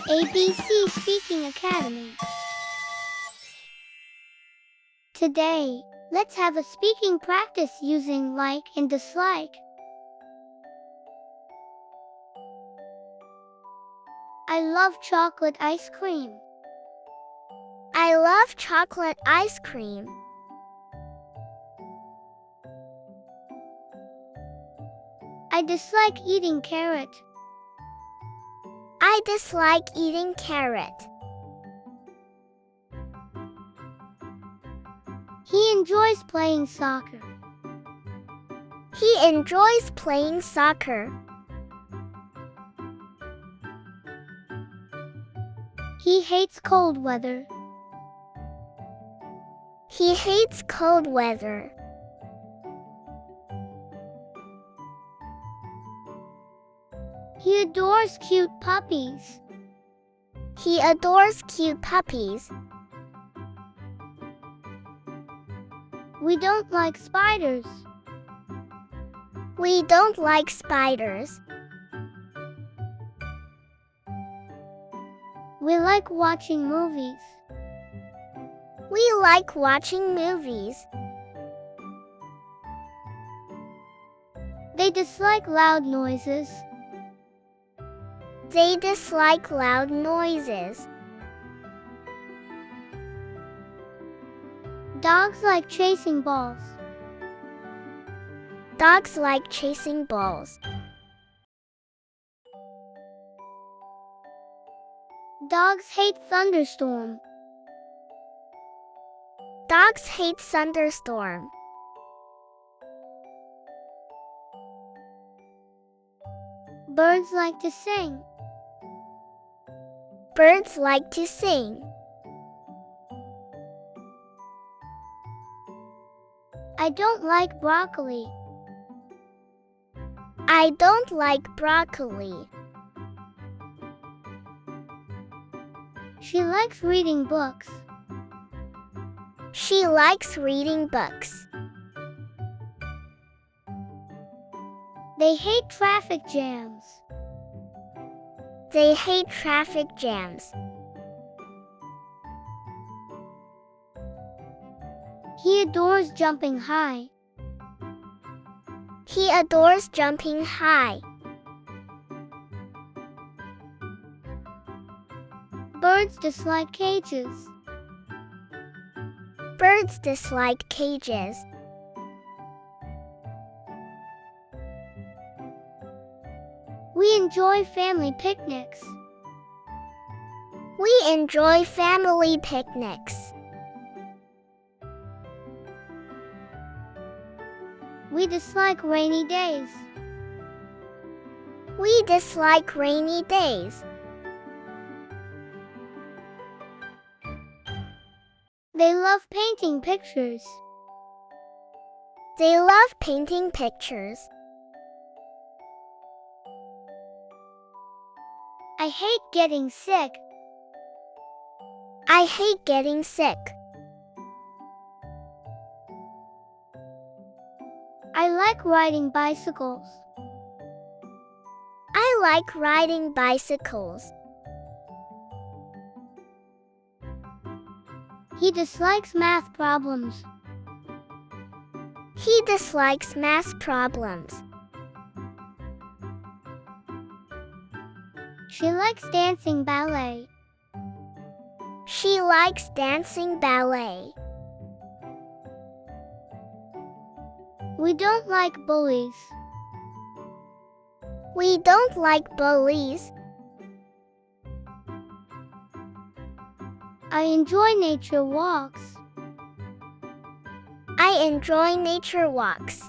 ABC Speaking Academy. Today, let's have a speaking practice using like and dislike. I love chocolate ice cream. I love chocolate ice cream. I dislike eating carrot. I dislike eating carrot. He enjoys playing soccer. He enjoys playing soccer. He hates cold weather. He hates cold weather. He adores cute puppies. He adores cute puppies. We don't like spiders. We don't like spiders. We like watching movies. We like watching movies. They dislike loud noises. They dislike loud noises. Dogs like chasing balls. Dogs like chasing balls. Dogs hate thunderstorm. Dogs hate thunderstorm. Birds like to sing. Birds like to sing. I don't like broccoli. I don't like broccoli. She likes reading books. She likes reading books. They hate traffic jams. They hate traffic jams. He adores jumping high. He adores jumping high. Birds dislike cages. Birds dislike cages. We enjoy family picnics. We enjoy family picnics. We dislike rainy days. We dislike rainy days. They love painting pictures. They love painting pictures. I hate getting sick. I hate getting sick. I like riding bicycles. I like riding bicycles. He dislikes math problems. He dislikes math problems. She likes dancing ballet. She likes dancing ballet. We don't like bullies. We don't like bullies. I enjoy nature walks. I enjoy nature walks.